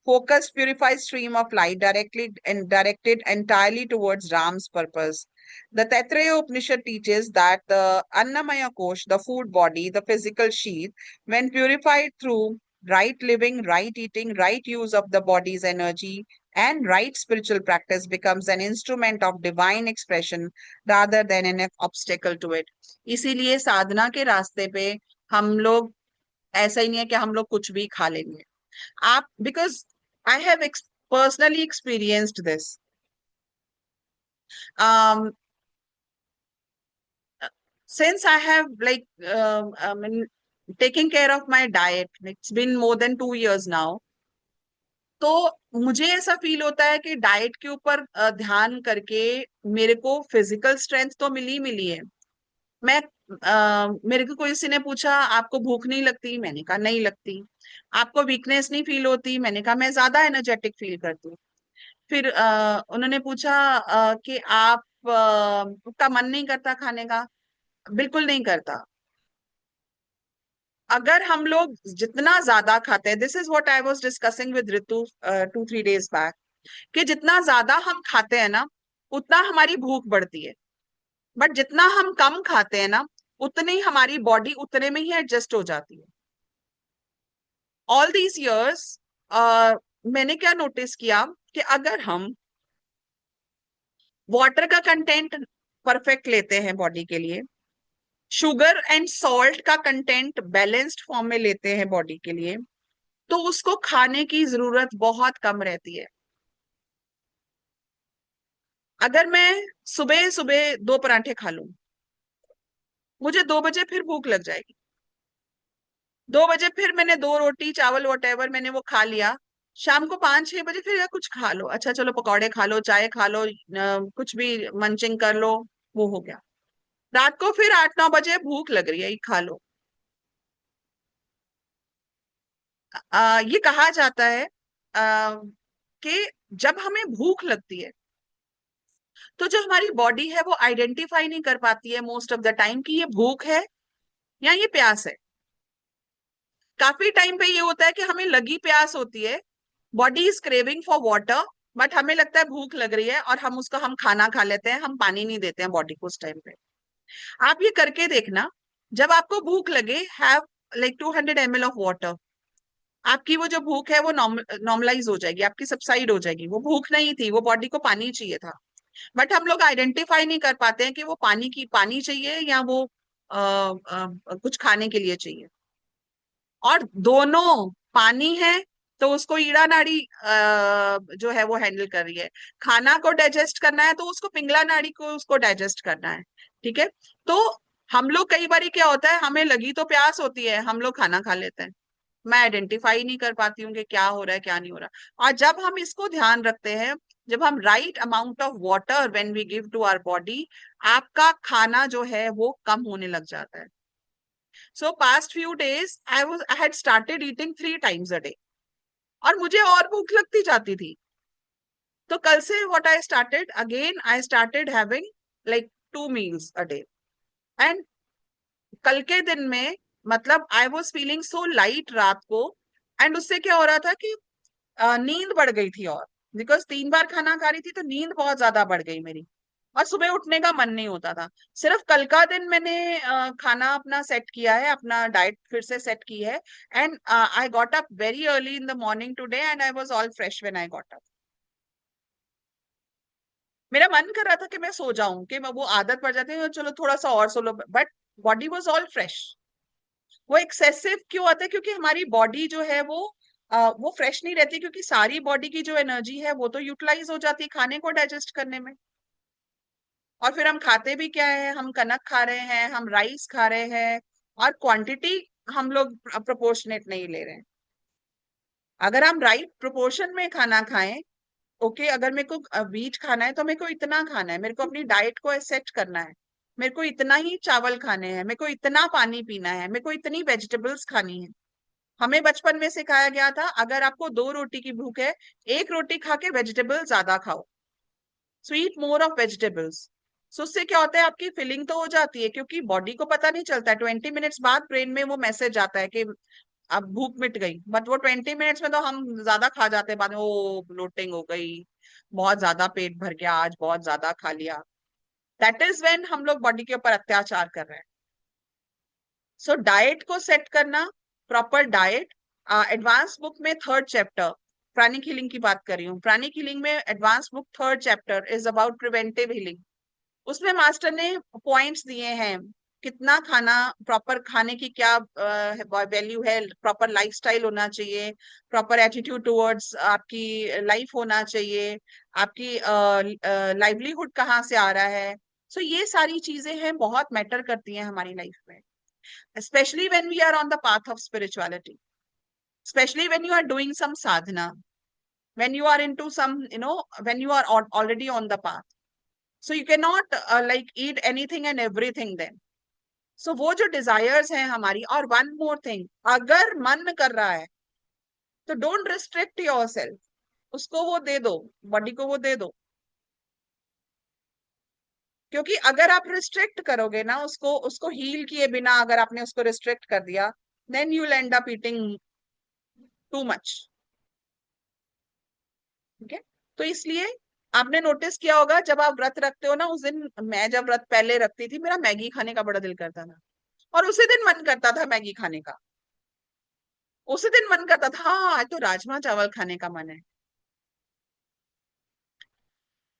Focused, purified stream of light directly and directed entirely towards Ram's purpose. The Taittiriya Upanishad teaches that the Annamaya Kosh, the food body, the physical sheath, when purified through right living, right eating, right use of the body's energy, and right spiritual practice, becomes an instrument of divine expression rather than an obstacle to it. इसीलिए साधना के रास्ते पे हम लोग, ऐसा ही नहीं है कि हम लोग कुछ भी खा लेंगे. आप, because I have personally experienced this. Um, since I have like taking care of my diet, it's been more than 2 years now. तो मुझे ऐसा फील होता है कि डाइट के ऊपर ध्यान करके मेरे को फिजिकल स्ट्रेंथ तो मिली है. मैं मेरे को किसी ने पूछा आपको भूख नहीं लगती, मैंने कहा नहीं लगती. आपको वीकनेस नहीं फील होती, मैंने कहा मैं ज्यादा एनर्जेटिक फील करती हूँ. फिर उन्होंने पूछा कि आप का मन नहीं करता खाने का? बिल्कुल नहीं करता. अगर हम लोग जितना ज्यादा खाते हैं, this is what I was discussing with Ritu 2-3 days back, कि जितना ज्यादा हम खाते हैं ना, उतना हमारी भूख बढ़ती है. बट जितना हम कम खाते हैं ना, उतनी हमारी बॉडी उतने में ही एडजस्ट हो जाती है. ऑल दीज इयर्स मैंने क्या नोटिस किया, कि अगर हम वाटर का कंटेंट परफेक्ट लेते हैं बॉडी के लिए, शुगर एंड सॉल्ट का कंटेंट बैलेंस्ड फॉर्म में लेते हैं बॉडी के लिए, तो उसको खाने की जरूरत बहुत कम रहती है. अगर मैं सुबह सुबह 2 पराठे खा लूं, मुझे 2 बजे फिर भूख लग जाएगी. 2 बजे फिर मैंने 2 रोटी चावल वट एवर मैंने वो खा लिया, शाम को 5-6 बजे फिर या कुछ खा लो, अच्छा चलो पकौड़े खा लो, चाय खा लो, कुछ भी मंचिंग कर लो, वो हो गया। रात को फिर 8-9 बजे भूख लग रही है, ये खा लो। ये कहा जाता है कि जब हमें भूख लगती है तो जो हमारी बॉडी है वो आइडेंटिफाई नहीं कर पाती है मोस्ट ऑफ द टाइम कि ये भूख है या ये प्यास है। काफी टाइम पे ये होता है कि हमें लगी प्यास होती है, body is craving for water, but हमें लगता है भूख लग रही है और हम खाना खा लेते हैं, हम पानी नहीं देते हैं बॉडी को उस टाइम पे। आप ये करके देखना, जब आपको भूख लगे, have like 200 ml of water. आपकी वो जो भूख है वो नॉर्मलाइज हो जाएगी, आपकी सबसाइड हो जाएगी। वो भूख नहीं थी, वो बॉडी को पानी चाहिए था। बट हम लोग आइडेंटिफाई नहीं कर पाते हैं कि वो पानी चाहिए या वो कुछ खाने के लिए चाहिए। और दोनों पानी है तो उसको ईड़ा नाड़ी जो है वो हैंडल कर रही है। खाना को डाइजेस्ट करना है तो उसको पिंगला नाड़ी को उसको डाइजेस्ट करना है। ठीक है। तो हम लोग कई बार क्या होता है, हमें लगी तो प्यास होती है, हम लोग खाना खा लेते हैं। मैं आइडेंटिफाई नहीं कर पाती हूँ कि क्या हो रहा है क्या नहीं हो रहा। और जब हम इसको ध्यान रखते हैं, जब हम right amount of water when we give to our body, आपका खाना जो है वो कम होने लग जाता है। सो past few days I had started eating 3 times a day, और मुझे और भूख लगती जाती थी। तो कल से what I started again, I started having like 2 meals a day। And कल के दिन में मतलब I was feeling so light रात को। एंड उससे क्या हो रहा था कि नींद बढ़ गई थी, और बिकॉज 3 बार खाना खा रही थी तो नींद बहुत ज्यादा बढ़ गई मेरी, और सुबह उठने का मन नहीं होता था। सिर्फ कल का दिन मैंने खाना अपना सेट किया है, अपना डाइट फिर से सेट की है। And I got up very early in the morning today and I was all fresh when I got up. मेरा मन कर रहा था कि मैं सो जाऊं, कि वो आदत पड़ जाती है चलो थोड़ा सा और सो लो, but body was all fresh. वो एक्सेसिव क्यों आता है, क्योंकि हमारी बॉडी जो है वो फ्रेश नहीं रहती, क्योंकि सारी बॉडी की जो एनर्जी है वो तो यूटिलाइज हो जाती है खाने को डाइजेस्ट करने में। और फिर हम खाते भी क्या है, हम कनक खा रहे हैं, हम राइस खा रहे हैं, और क्वांटिटी हम लोग प्रोपोर्शनेट नहीं ले रहे हैं। अगर हम राइट प्रोपोर्शन में खाना खाएं, ओके, अगर मेरे को व्हीट खाना है तो मेरे को इतना खाना है, मेरे को अपनी डाइट को सेट करना है, मेरे को इतना ही चावल खाने हैं, मेरे को इतना पानी पीना है, मेरे को इतनी वेजिटेबल्स खानी है। हमें बचपन में सिखाया गया था अगर आपको 2 रोटी की भूख है, 1 रोटी खा के वेजिटेबल ज्यादा खाओ, स्वीट मोर ऑफ वेजिटेबल्स। सो उससे क्या होता है, आपकी फिलिंग तो हो जाती है, क्योंकि बॉडी को पता नहीं चलता है, 20 मिनट्स बाद ब्रेन में वो मैसेज आता है कि अब भूख मिट गई। बट वो 20 मिनट्स में तो हम ज्यादा खा जाते हैं, बाद में वो ब्लोटिंग हो गई, बहुत ज्यादा पेट भर गया, आज बहुत ज्यादा खा लिया। दैट इज व्हेन हम लोग बॉडी के ऊपर अत्याचार कर रहे हैं। सो डाइट को सेट करना, प्रॉपर डाइट। एडवांस बुक में 3rd चैप्टर प्राणिक हीलिंग की बात कर रही हूँ। प्राणिक हीलिंग में advance book 3rd chapter is about preventive healing. उसमें मास्टर ने पॉइंट्स दिए हैं, कितना खाना, प्रॉपर खाने की क्या वैल्यू है, प्रॉपर लाइफस्टाइल होना चाहिए, प्रॉपर एटीट्यूड टुवर्ड्स आपकी लाइफ होना चाहिए, आपकी लाइवलीहुड कहाँ से आ रहा है। सो ये सारी चीजें हैं, बहुत मैटर करती हैं हमारी लाइफ में, especially when we are on the path of spirituality, especially when you are doing some sadhana, when you are into some, when you are already on the path. So you cannot like eat anything and everything then. So वो जो desires हैं हमारी, और one more thing, अगर मन कर रहा है तो don't restrict yourself, उसको वो दे दो, बॉडी को वो दे दो। क्योंकि अगर आप रिस्ट्रिक्ट करोगे ना उसको, उसको हील किए बिना अगर आपने उसको रिस्ट्रिक्ट कर दिया, then you will end up eating too much. ठीक है। तो इसलिए आपने नोटिस किया होगा जब आप व्रत रखते हो ना, उस दिन, मैं जब व्रत पहले रखती थी मेरा मैगी खाने का बड़ा दिल करता था, और उसी दिन मन करता था मैगी खाने का। उसी दिन मन करता था हाँ आज तो राजमा चावल खाने का मन है।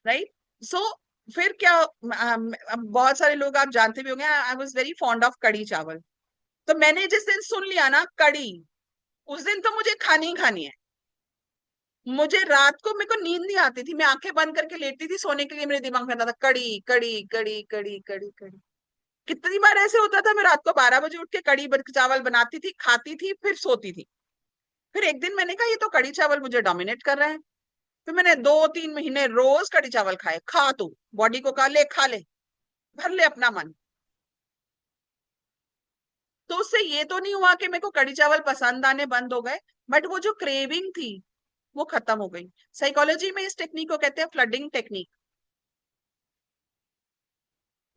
राइट। सो फिर क्या, बहुत सारे लोग आप जानते भी होंगे, I was very fond of कड़ी चावल। तो मैंने जिस दिन सुन लिया ना कड़ी, उस दिन तो मुझे खानी ही खानी है। मुझे रात को मेरे को नींद नहीं आती थी, मैं आंखें बंद करके लेटती थी सोने के लिए, मेरे दिमाग में आता था कड़ी कड़ी कड़ी कड़ी कड़ी कड़ी। कितनी बार ऐसे होता था, मैं रात को 12 बजे उठ के कड़ी चावल बनाती थी, खाती थी, फिर सोती थी। फिर एक दिन मैंने कहा ये तो कड़ी चावल मुझे डोमिनेट कर रहा है। फिर मैंने 2-3 महीने रोज कड़ी चावल खाए। खा तू, बॉडी को कहा ले खा ले, भर ले अपना मन। तो उससे ये तो नहीं हुआ कि मेरे को कड़ी चावल पसंद आने बंद हो गए, बट वो जो क्रेविंग थी वो खत्म हो गई। साइकोलॉजी में इस टेक्निक को कहते हैं flooding technique.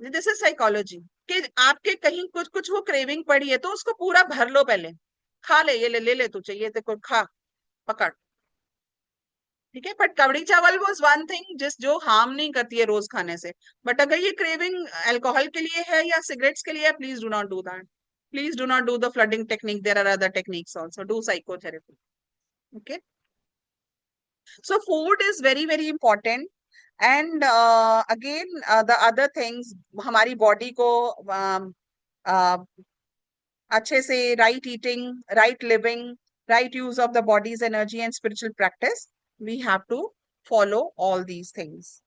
This is psychology, कि आपके कहीं कुछ कुछ वो क्रेविंग पड़ी है तो उसको पूरा भर लो पहले। खा ले, ये ले तू, चाहिए तेरे को खा, पकड़। ठीक है, बट कवड़ी चावल वाज वन थिंग जिस जो हार्म नहीं करती है रोज खाने से। बट अगर ये क्रेविंग अल्कोहल के लिए है या सिगरेट्स के लिए है, please do not do that. Please do not do the flooding technique, there are other techniques also, do psychotherapy. Okay, so food is very very important. And again, the other things, हमारी body को uh, अच्छे से right eating, right living, right use of the body's energy and spiritual practice, we have to follow all these things.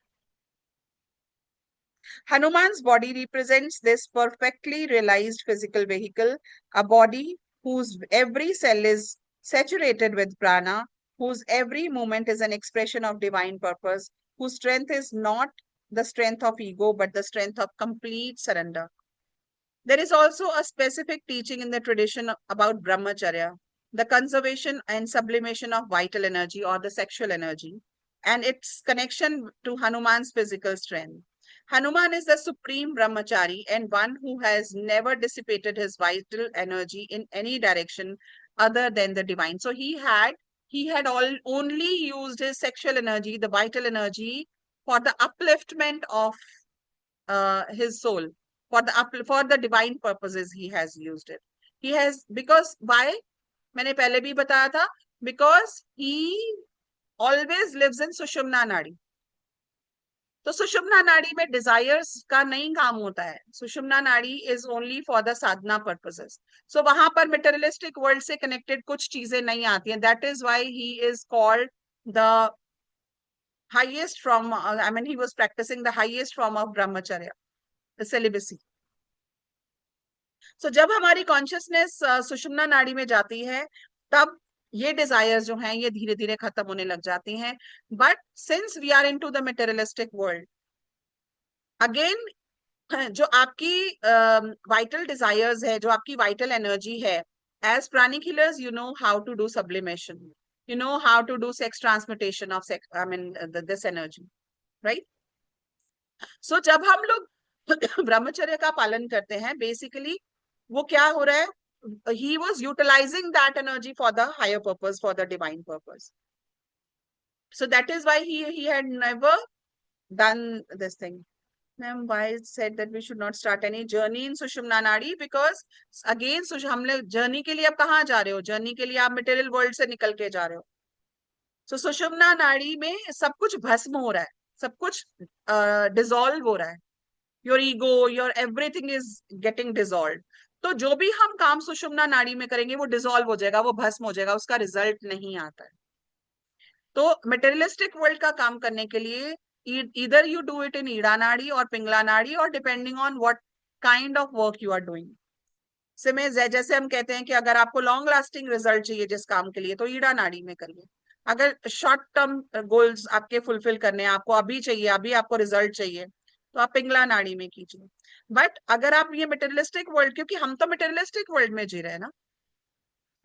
Hanuman's body represents this perfectly realized physical vehicle, a body whose every cell is saturated with prana, whose every movement is an expression of divine purpose, whose strength is not the strength of ego, but the strength of complete surrender. There is also a specific teaching in the tradition about brahmacharya, the conservation and sublimation of vital energy or the sexual energy, and its connection to Hanuman's physical strength. Hanuman is the supreme brahmachari and one who has never dissipated his vital energy in any direction other than the divine. So only used his sexual energy, the vital energy, for the upliftment of his soul, for the divine purposes he has used it. He has, because why, मैंने पहले भी बताया था, because he always lives in सुषुम्ना नाड़ी। तो सुषुम्ना नाड़ी में desires का नहीं काम होता है। Sushumna nadi is only for the sadhana purposes. So वहां पर मटेरियलिस्टिक वर्ल्ड से कनेक्टेड कुछ चीजें नहीं आती हैं। That is why he is called the highest from, I mean he was practising the highest form of brahmacharya, the celibacy. So जब हमारी कॉन्शियसनेस सुषुम्ना नाड़ी में जाती है, तब ये डिजायर्स जो हैं ये धीरे धीरे खत्म होने लग जाती हैं। But since we are into the materialistic world, again जो आपकी वाइटल डिजायर्स है, जो आपकी वाइटल एनर्जी है, as pranic healers you know how to do sublimation, you know how to do sex transmutation of sex, I mean this energy, right. So जब हम लोग ब्रह्मचर्य का पालन करते हैं, बेसिकली वो क्या हो रहा है, he was utilizing that energy for the higher purpose, for the divine purpose. So that is why he had never done this thing. Ma'am, why it said that we should not start any journey in Sushumna Nadi? Because again, हम लोग journey के लिए आप कहाँ जा रहे हो? Journey के लिए आप मटेरियल वर्ल्ड से निकल के जा रहे हो। सो सुषुम्ना नाड़ी में सब कुछ भस्म हो रहा है, सब कुछ डिसॉल्व हो रहा है। Your ego, your everything is getting dissolve. तो जो भी हम काम सुषुम्ना नाड़ी में करेंगे वो डिसॉल्व हो जाएगा, वो भस्म हो जाएगा, उसका रिजल्ट नहीं आता है। तो मटेरियलिस्टिक वर्ल्ड का काम करने के लिए either you do it in Ida नाड़ी और पिंगला नाड़ी, और depending on what kind of work you are doing. जैसे हम कहते हैं कि अगर आपको लॉन्ग लास्टिंग रिजल्ट चाहिए जिस काम के लिए, तो ईड़ा नाड़ी में करिए। अगर शॉर्ट टर्म गोल्स आपके फुलफिल करने हैं, आपको अभी चाहिए, अभी आपको रिजल्ट चाहिए, तो आप पिंगला नाड़ी में कीजिए। बट अगर आप ये मटेरियलिस्टिक वर्ल्ड, क्योंकि हम तो मटेरियलिस्टिक वर्ल्ड में जी रहे हैं ना,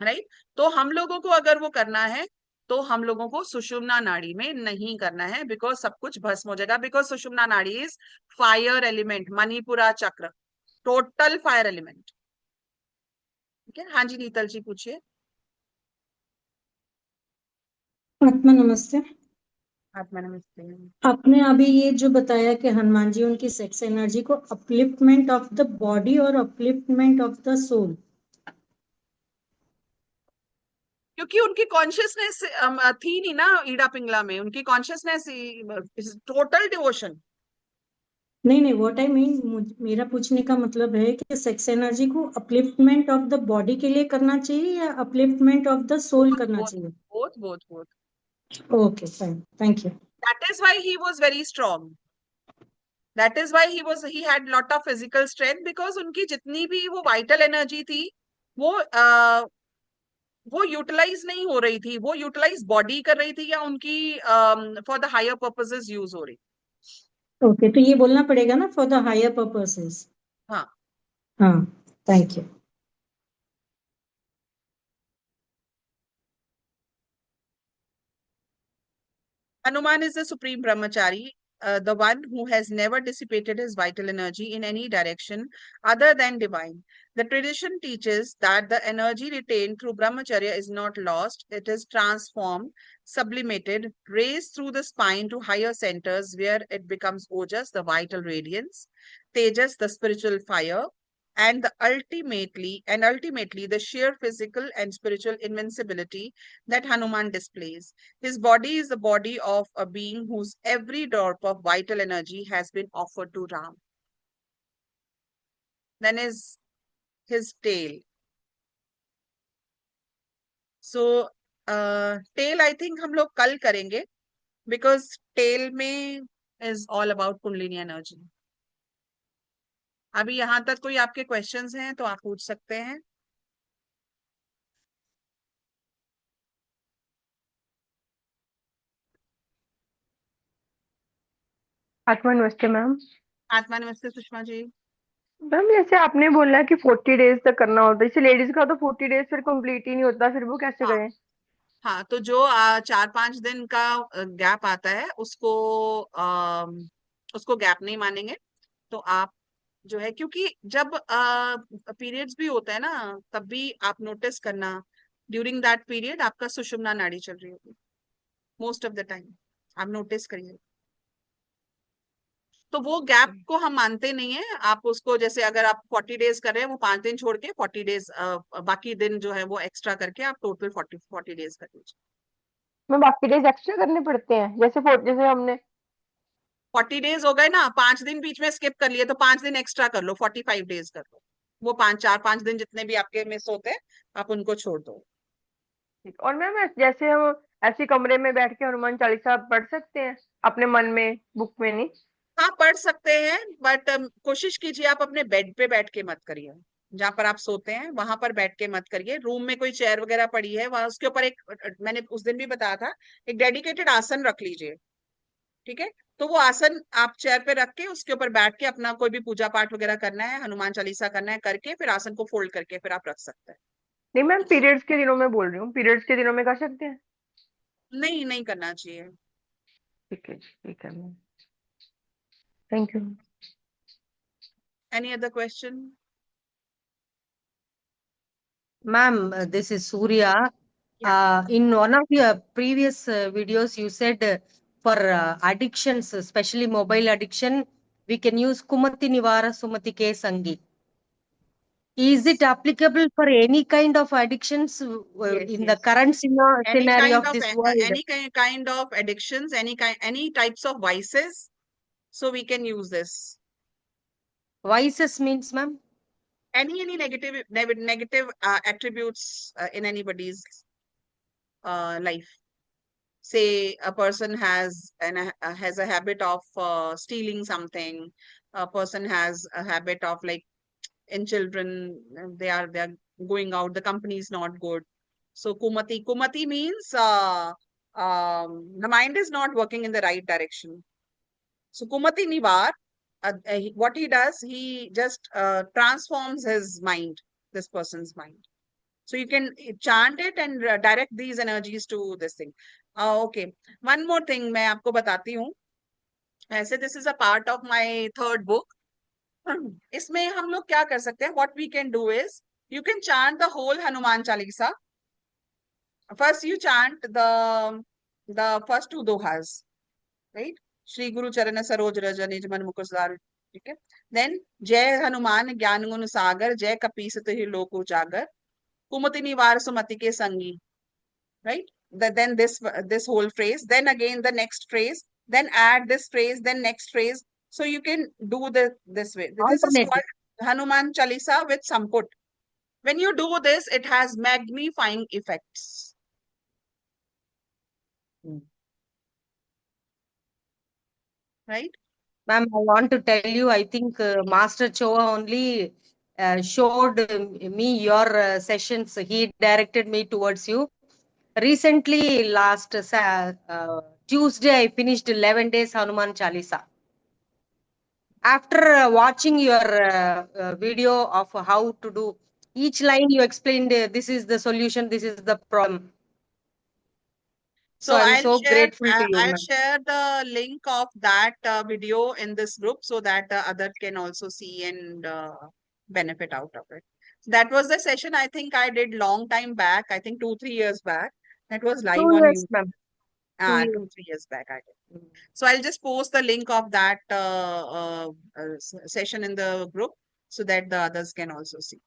राइट, तो हम लोगों को अगर वो करना है तो हम लोगों को सुषुम्ना नाड़ी में नहीं करना है, बिकॉज सब कुछ भस्म हो जाएगा। Because Sushumna nadi is fire element, Manipura चक्र, टोटल फायर एलिमेंट। ठीक है, हाँ जी नीतल जी पूछिए। आत्मा नमस्ते। आत्मा नमस्ते। आपने अभी ये जो बताया कि हनुमान जी उनकी सेक्स एनर्जी को अपलिफ्टमेंट ऑफ द बॉडी और अपलिफ्टमेंट ऑफ द सोल, क्योंकि उनकी कॉन्शियसनेस थी नहीं ना ईड़ा पिंगला में, उनकी कॉन्शियसनेस टोटल डिवोशन। नहीं नहीं, व्हाट आई मीन, मेरा पूछने का मतलब है कि सेक्स एनर्जी को अपलिफ्टमेंट ऑफ द बॉडी के लिए करना चाहिए या अपलिफ्टमेंट ऑफ द सोल करना चाहिए? Both both both. Okay fine, thank you. That is why he was very strong, that is why he had lot of physical strength, because उनकी जितनी भी वो वाइटल एनर्जी थी वो वो यूटिलाइज नहीं हो रही थी, वो यूटिलाइज बॉडी कर रही थी या उनकी for the higher purposes use हो रही। ओके, तो ये बोलना पड़ेगा ना, फॉर द हायर पर्पसेस। हाँ। हाँ, thank you. Hanuman is the supreme brahmachari, the one who has never dissipated his vital energy in any direction other than divine. The tradition teaches that the energy retained through brahmacharya is not lost, it is transformed, sublimated, raised through the spine to higher centers where it becomes ojas, the vital radiance, tejas, the spiritual fire, and ultimately the sheer physical and spiritual invincibility that Hanuman displays. His body is the body of a being whose every drop of vital energy has been offered to Ram. Then is his tail. So tail I think हम लोग कल करेंगे, because tail में is all about Kundalini energy. अभी यहाँ तक कोई आपके questions हैं तो आप पूछ सकते हैं। आत्मा नमस्ते मैम। आत्मा नमस्ते सुषमा जी। मैम जैसे आपने बोला कि 40 डेज तक करना होता है, जैसे लेडीज का तो 40 डेज फिर कंप्लीट ही नहीं होता, फिर वो कैसे हाँ करें? हाँ, तो जो 4-5 दिन का गैप आता है उसको गैप नहीं मानेंगे। तो आप जो है, क्योंकि जब पीरियड्स भी होता है ना, तब भी आप नोटिस करना, ड्यूरिंग दैट पीरियड आपका सुषुम्ना नाड़ी चल रही होगी मोस्ट ऑफ द टाइम, आप नोटिस करिए। तो वो गैप को हम मानते नहीं है। आप उसको जैसे अगर आप 40 डेज कर रहे हैं, वो 5 दिन छोड़ के 40 डेज, बाकी दिन जो है वो एक्स्ट्रा करके आप टोटल 40 डेज कर लीजिए। मैं बाकी डेज एक्स्ट्रा करने पड़ते हैं, जैसे हमने 40 डेज हो गए ना, 5 दिन बीच में स्किप कर लिए तो 5 दिन एक्स्ट्रा कर लो, 45 डेज कर लो। वो 4-5 दिन जितने भी आपके मिस होते हैं आप उनको छोड़ दो। और मैम जैसे हम ऐसे कमरे में बैठ के हनुमान चालीसा पढ़ सकते हैं अपने मन में, बुक में नहीं? हाँ पढ़ सकते हैं, बट कोशिश कीजिए आप अपने बेड पे बैठ के मत करिए। जहां पर आप सोते हैं वहां पर बैठ के मत करिए। रूम में कोई चेयर वगैरह पड़ी है, वहां उसके ऊपर एक, मैंने उस दिन भी बताया था, एक डेडिकेटेड आसन रख लीजिए। ठीक है, तो वो आसन आप चेयर पे रख के उसके ऊपर बैठ के अपना कोई भी पूजा पाठ वगैरह करना है, हनुमान चालीसा करना है, करके फिर आसन को फोल्ड करके फिर आप रख सकते हैं। नहीं मैम, पीरियड्स के दिनों में बोल रही हूँ, पीरियड्स के दिनों में कर सकते हैं? नहीं, नहीं करना चाहिए। ठीक है जी, ठीक है ma'am, thank you. Any other question? Ma'am, this is Surya. In one of your previous videos, you said for addictions, especially mobile addiction, we can use Kumati Nivara Sumati Ke Sangi. Is it applicable for any kind of addictions Yes, in the yes. current Any scenario kind of of this world? kind of addictions, any types of vices, so we can use this. Vices means, ma'am? Any negative attributes in anybody's life. Say a person has a habit of stealing something. A person has a habit of, like, in children, they are going out, the company is not good. So kumati means the mind is not working in the right direction. So kumati nivar, what he does, he just transforms his mind, this person's mind. So you can chant it and direct these energies to this thing. Okay, one more thing मैं आपको बताती हूँ। ऐसे this is a part of my third book. इसमें हम लोग क्या कर सकते हैं? What we can do is, you can chant the whole Hanuman Chalisa. First you chant the first two dohas, right? Shri Guru Charana Saroj Raj Nij Man Mukur Sudhar. ठीक है? Then जय हनुमान ज्ञान गुण सागर, जय कपीस तिहि लोक उजागर, कुमति निवार सुमति के संगी. Right? Then this whole phrase, then again the next phrase, then add this phrase, then next phrase. So you can do this way. This is Alternative. called Hanuman Chalisa with Samput. When you do this, it has magnifying effects. Right? Ma'am, I want to tell you, I think Master Choa only showed me your sessions. He directed me towards you. Recently, last Tuesday, I finished 11 days Hanuman Chalisa. After watching your video of how to do each line, you explained this is the solution, this is the problem. So I'm so grateful to you, I'll ma'am. share the link of that video in this group so that others can also see and benefit out of it. That was the session I think I did long time back. I think 2-3 years back. That was live 2 on years, YouTube. ma'am. 2 years. 2-3 years back I did. So I'll just post the link of that session in the group so that the others can also see.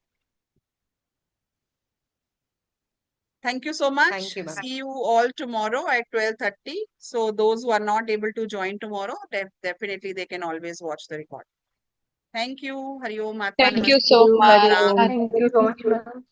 Thank you so much. Thank you, ma'am. See you all tomorrow at 12:30. So those who are not able to join tomorrow, definitely they can always watch the recording. Thank you. Hari Om. Atma Thank you Namaste. so much. Ram. Thank you so much, ma'am.